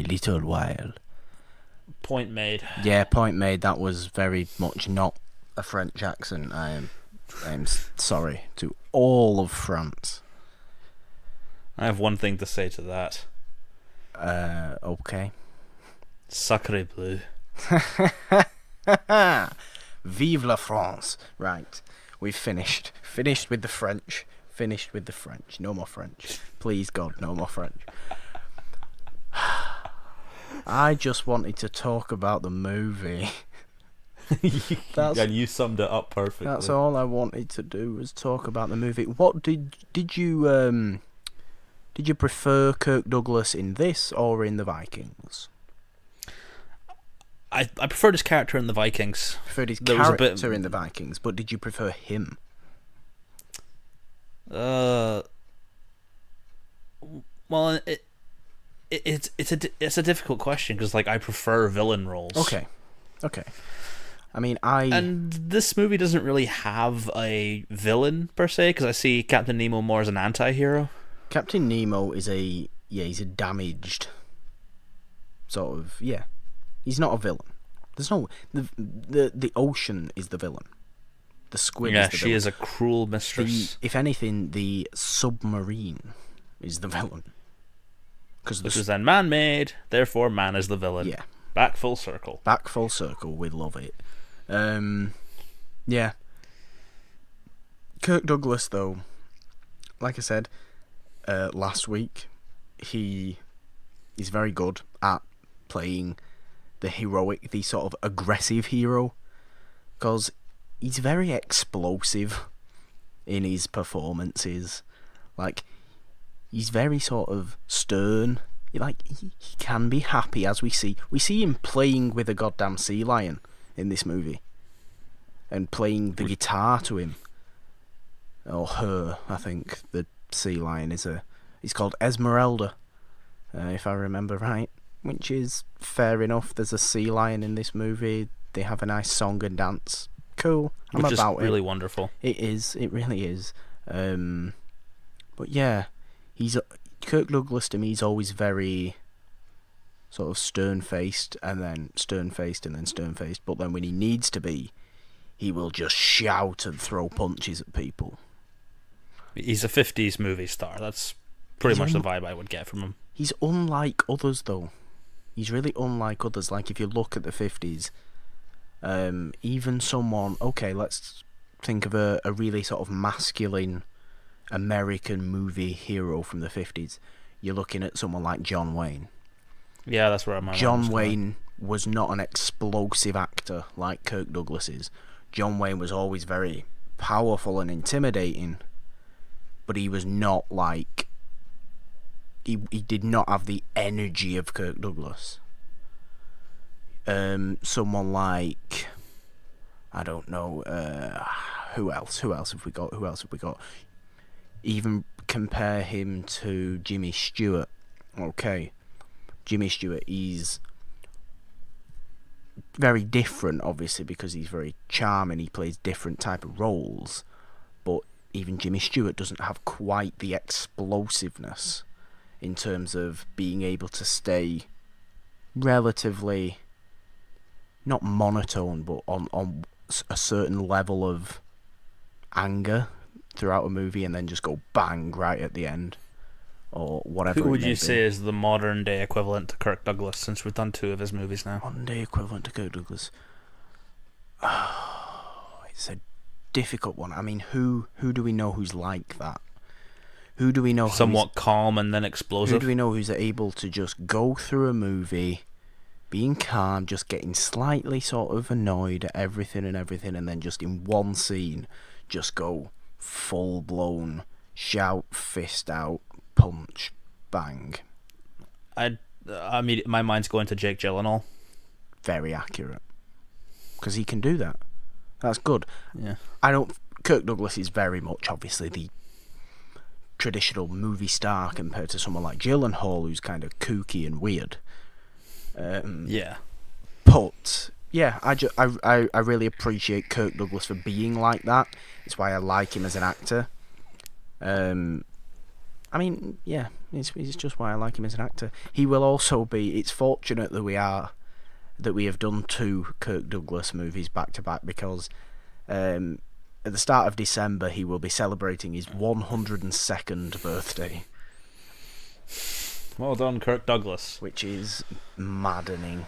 little while. Point made. Yeah, point made. That was very much not a French accent. I'm sorry to all of France. I have one thing to say to that. Okay. Sacré bleu. Vive la France. Right. We've finished. Finished with the French. Finished with the French. No more French. Please, God, no more French. I just wanted to talk about the movie. And you summed it up perfectly. That's all I wanted to do was talk about the movie. What did you prefer Kirk Douglas in this or in the Vikings? I preferred his character in the Vikings. Preferred his character in the Vikings, but did you prefer him? Well, it's a difficult question because like I prefer villain roles. Okay. I mean, and this movie doesn't really have a villain per se because I see Captain Nemo more as an anti-hero. Captain Nemo is he's a damaged sort of He's not a villain. There's no the ocean is the villain. The squid is the villain. She is a cruel mistress. If anything, the submarine is the villain. Which is then man-made, therefore man is the villain. Yeah. Back full circle. Back full circle, we love it. Yeah. Kirk Douglas, though, like I said last week, he is very good at playing the sort of aggressive hero, because he's very explosive in his performances. Like, he's very sort of stern. Like, he can be happy, as we see. We see him playing with a goddamn sea lion in this movie, and playing the guitar to him, or her. I think the sea lion is called Esmeralda, if I remember right. Which is fair enough. There's a sea lion in this movie. They have a nice song and dance. Cool. Which is really wonderful. It is. It really is. But yeah, Kirk Douglas to me is always very sort of stern-faced, and then stern-faced, and then stern-faced. But then when he needs to be, he will just shout and throw punches at people. He's a 50s movie star. That's pretty much the vibe I would get from him. He's unlike others, though. He's really unlike others. Like, if you look at the 50s, even someone... Okay, let's think of a really sort of masculine American movie hero from the 50s. You're looking at someone like John Wayne. Yeah, that's where I'm at. John Wayne was not an explosive actor like Kirk Douglas is. John Wayne was always very powerful and intimidating, but he was not like... He did not have the energy of Kirk Douglas. Someone like... I don't know... Who else have we got? Even compare him to Jimmy Stewart. Okay. Jimmy Stewart, he's very different, obviously, because he's very charming. He plays different type of roles. But even Jimmy Stewart doesn't have quite the explosiveness in terms of being able to stay relatively, not monotone, but on a certain level of anger throughout a movie, and then just go bang right at the end, or whatever. Who would you say is the modern day equivalent to Kirk Douglas, since we've done 2 of his movies now? Modern day equivalent to Kirk Douglas. Oh, it's a difficult one. I mean, who do we know who's like that? Who do we know? Somewhat calm and then explosive. Who do we know who's able to just go through a movie, being calm, just getting slightly sort of annoyed at everything, and then just in one scene, just go full blown, shout, fist out, punch, bang. I mean, my mind's going to Jake Gyllenhaal. Very accurate, because he can do that. That's good. Yeah. Kirk Douglas is very much obviously the traditional movie star compared to someone like Gyllenhaal, who's kind of kooky and weird. Yeah. But yeah, I really appreciate Kirk Douglas for being like that. It's why I like him as an actor. I mean, yeah, it's just why I like him as an actor. He will also be... It's fortunate that we have done 2 Kirk Douglas movies back to back, because at the start of December he will be celebrating his 102nd birthday. Well done, Kirk Douglas. Which is maddening.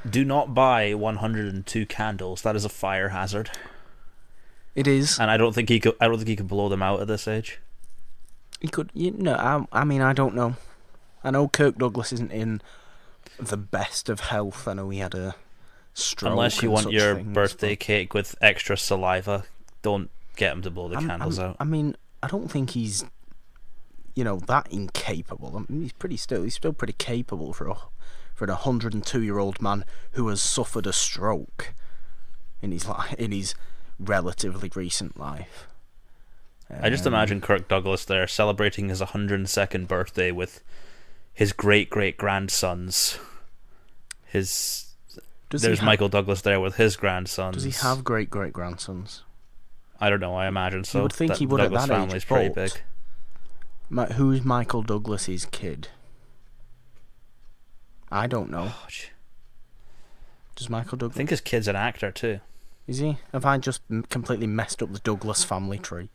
Do not buy 102 candles. That is a fire hazard. It is, and I don't think he could blow them out at this age. He could, I mean, I don't know. I know Kirk Douglas isn't in the best of health. I know he had a stroke. Unless you and want such your things, birthday cake with extra saliva, don't get him to blow the candles out. I mean, I don't think he's, that incapable. I mean, he's still pretty capable for an 102-year-old man who has suffered a stroke in his relatively recent life. I just imagine Kirk Douglas there celebrating his 102nd birthday with his great-great-grandsons. There's Michael Douglas there with his grandsons. Does he have great-great-grandsons? I don't know, I imagine so. You would think he would Douglas at that family's age, pretty but big. Who's Michael Douglas's kid? I don't know. Oh, Does Michael Douglas... I think his kid's an actor too. Is he? Have I just completely messed up the Douglas family tree?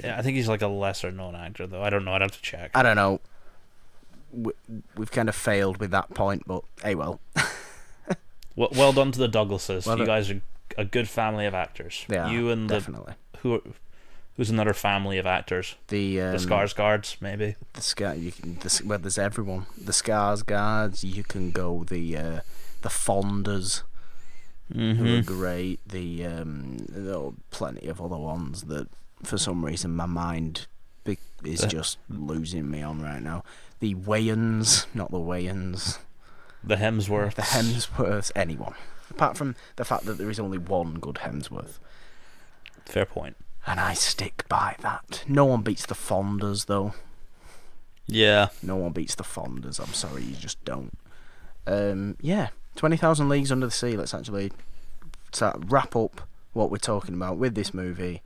Yeah, I think he's like a lesser known actor though. I don't know, I'd have to check. I don't know. We've kind of failed with that point, but hey, well. Well done to the Douglases. Well you done. guys are a good family of actors. Yeah, you and definitely. Who's another family of actors? The Skarsgårds, maybe. Well, there's everyone. The Skarsgårds. You can go the Fondas, who are great. There are plenty of other ones that, for some reason, my mind is just losing me on right now. The Wayans, not the Wayans. The Hemsworths. The Hemsworths. Anyone, apart from the fact that there is only one good Hemsworth. Fair point. And I stick by that. No one beats the Fondas, though. Yeah. No one beats the Fondas. I'm sorry, you just don't. Yeah, 20,000 Leagues Under the Sea. Let's actually wrap up what we're talking about with this movie.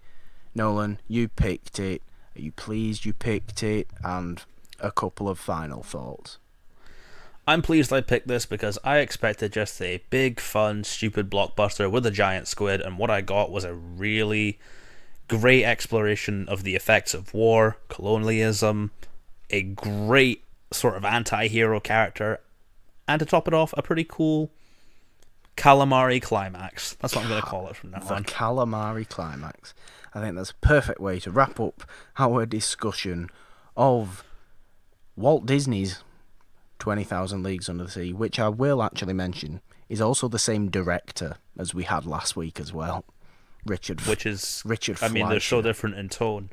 Nolan, you picked it. Are you pleased you picked it? And a couple of final thoughts. I'm pleased I picked this because I expected just a big, fun, stupid blockbuster with a giant squid, and what I got was a really great exploration of the effects of war, colonialism, a great sort of anti-hero character, and to top it off, a pretty cool calamari climax. That's what I'm going to call it from now on. The calamari climax. I think that's a perfect way to wrap up our discussion of Walt Disney's 20,000 Leagues Under the Sea, which I will actually mention is also the same director as we had last week as well. Richard Fleischer. I mean, they're so different in tone.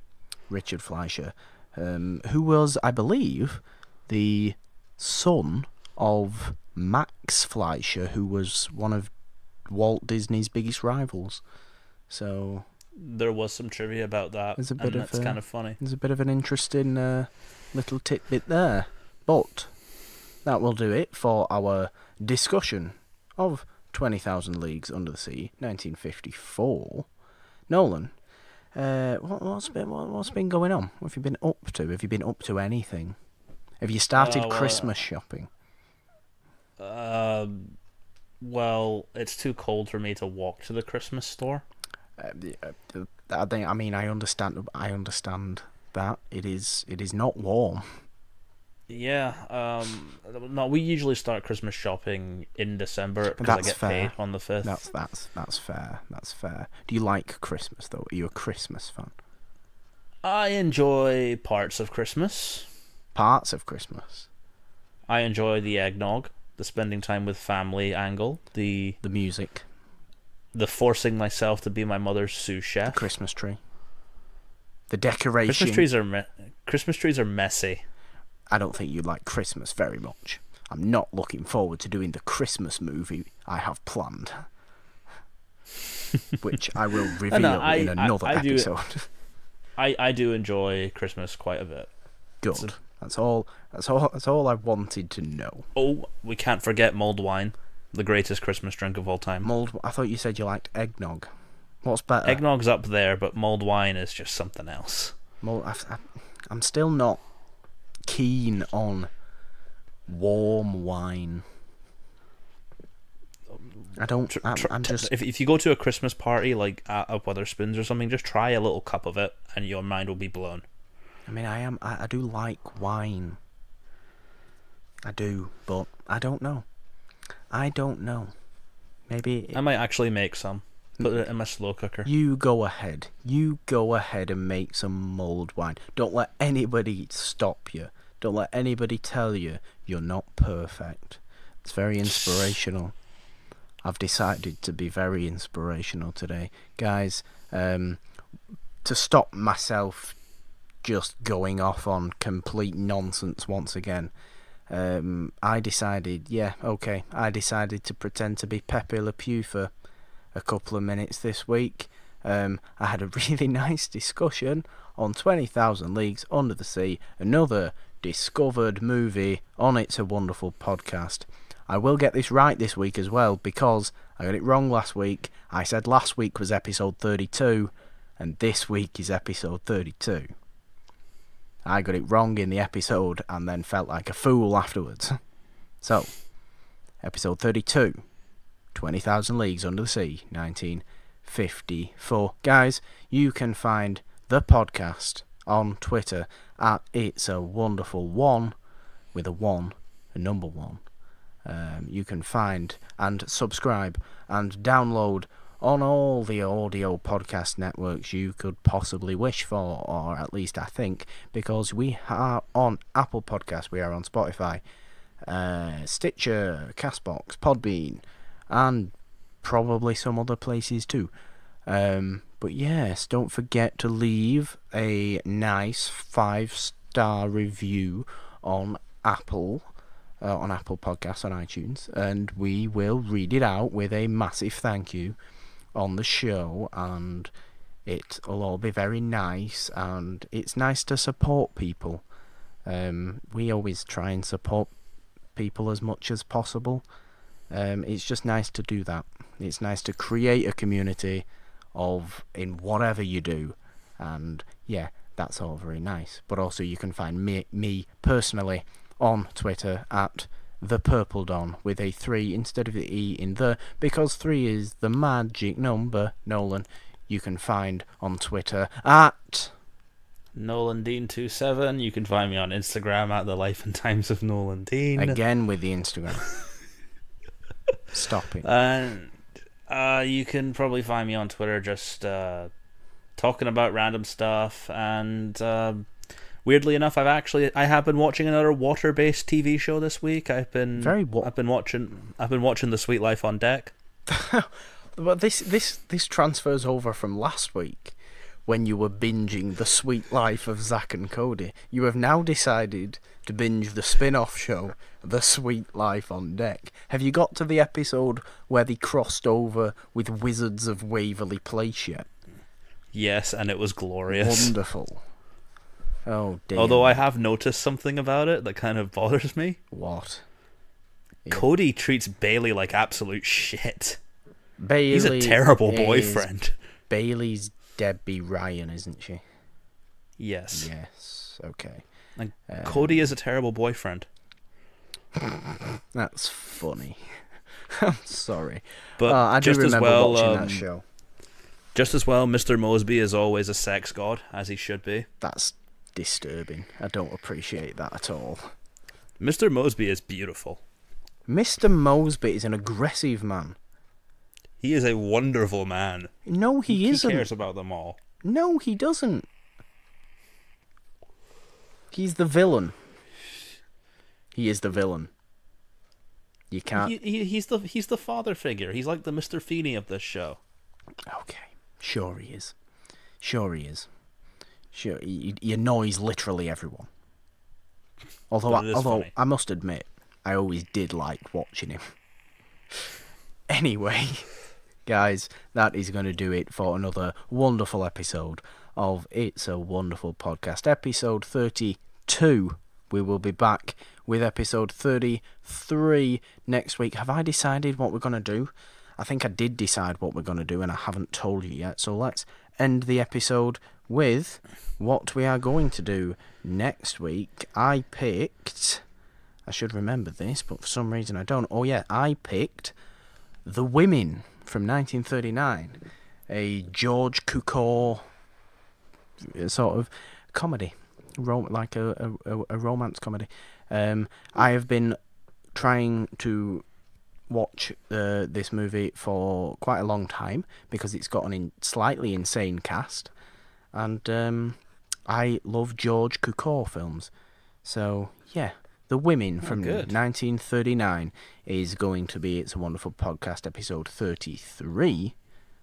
Richard Fleischer, who was, I believe, the son of Max Fleischer, who was one of Walt Disney's biggest rivals. So there was some trivia about that, that's kind of funny. There's a bit of an interesting little tidbit there. But that will do it for our discussion of 20,000 Leagues Under the Sea, 1954. Nolan, what's been going on? What have you been up to? Have you been up to anything? Have you started Christmas shopping? Well, it's too cold for me to walk to the Christmas store. I understand that it is not warm. Yeah, no, we usually start Christmas shopping in December because I get paid on the 5th. That's fair. That's fair. Do you like Christmas though? Are you a Christmas fan? I enjoy parts of Christmas. Parts of Christmas. I enjoy the eggnog, the spending time with family angle, the music, the forcing myself to be my mother's sous chef, the Christmas tree, the decoration. Christmas trees are messy. I don't think you like Christmas very much. I'm not looking forward to doing the Christmas movie I have planned, which I will reveal in another episode. I do enjoy Christmas quite a bit. Good. That's all I wanted to know. Oh, we can't forget mulled wine, the greatest Christmas drink of all time. I thought you said you liked eggnog. What's better? Eggnog's up there, but mulled wine is just something else. I'm still not keen on warm wine. I don't. I'm just. If you go to a Christmas party like at a Wetherspoons or something, just try a little cup of it, and your mind will be blown. I mean, I do like wine. I do, but I don't know. Maybe I might actually make some. Put it in my slow cooker. You go ahead. You go ahead and make some mulled wine. Don't let anybody stop you. Don't let anybody tell you you're not perfect. It's very inspirational. I've decided to be very inspirational today. Guys, to stop myself just going off on complete nonsense once again, I decided to pretend to be Pepe Le Pew for a couple of minutes this week. I had a really nice discussion on 20,000 Leagues Under the Sea, another discovered movie on It's a Wonderful Podcast. I will get this right this week as well, because I got it wrong last week. I said last week was episode 32, and this week is episode 32. I got it wrong in the episode and then felt like a fool afterwards. So, episode 32, 20,000 Leagues Under the Sea, 1954. Guys, you can find the podcast on Twitter at It's a Wonderful One, with a 1, a number 1. You can find and subscribe and download on all the audio podcast networks you could possibly wish for, or at least I think, because we are on Apple Podcasts, we are on Spotify, Stitcher, Castbox, Podbean, and probably some other places too. But yes, don't forget to leave a nice 5-star review on Apple Podcasts, on iTunes, and we will read it out with a massive thank you on the show, and it'll all be very nice, and it's nice to support people. We always try and support people as much as possible. It's just nice to do that. It's nice to create a community in whatever you do, and yeah, that's all very nice. But also you can find me personally on Twitter at The Purple Don, with a 3 instead of the E in the, because 3 is the magic number. Nolan, you can find on Twitter at NolanDean27. You can find me on Instagram at The Life and Times of Nolan Dean. Again with the Instagram. Stop it. And you can probably find me on Twitter just talking about random stuff, and weirdly enough, I have been watching another water-based TV show this week. I've been watching The Sweet Life on Deck. But this transfers over from last week, when you were binging The Sweet Life of Zack and Cody. You have now decided to binge the spin-off show The Sweet Life on Deck. Have you got to the episode where they crossed over with Wizards of Waverly Place yet? Yes, and it was glorious. Wonderful. Oh, dear. Although I have noticed something about it that kind of bothers me. What? Cody treats Bailey like absolute shit. Bailey, he's a terrible boyfriend. Bailey's Debbie Ryan, isn't she? Yes. Yes, okay. And Cody is a terrible boyfriend. That's funny. I'm sorry. But I do remember watching that show. Just as well, Mr. Mosby is always a sex god, as he should be. That's disturbing. I don't appreciate that at all. Mr. Mosby is beautiful. Mr. Mosby is an aggressive man. He is a wonderful man. No, he isn't. He cares about them all. No, he doesn't. He's the villain. He is the villain. You can't... He's the father figure. He's like the Mr. Feeney of this show. Okay. Sure he is. Sure he is. Sure, he annoys literally everyone. Although I must admit, I always did like watching him. Anyway, guys, that is going to do it for another wonderful episode of It's a Wonderful Podcast. Episode 32. We will be back with episode 33 next week. Have I decided what we're going to do? I think I did decide what we're going to do, and I haven't told you yet. So let's end the episode with what we are going to do next week. I should remember this, but for some reason I don't. Oh yeah, I picked The Women from 1939, a George Cukor sort of comedy, like a romance comedy. I have been trying to watch this movie for quite a long time because it's got an slightly insane cast, and I love George Cukor films, So, yeah, The Women from good. 1939 is going to be It's a Wonderful Podcast episode 33.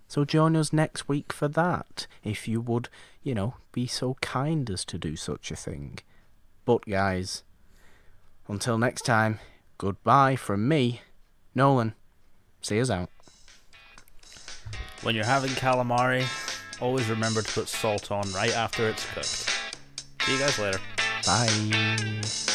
So join us next week for that, if you would, be so kind as to do such a thing. But, guys, until next time, goodbye from me, Nolan. See us out. When you're having calamari, always remember to put salt on right after it's cooked. See you guys later. Bye.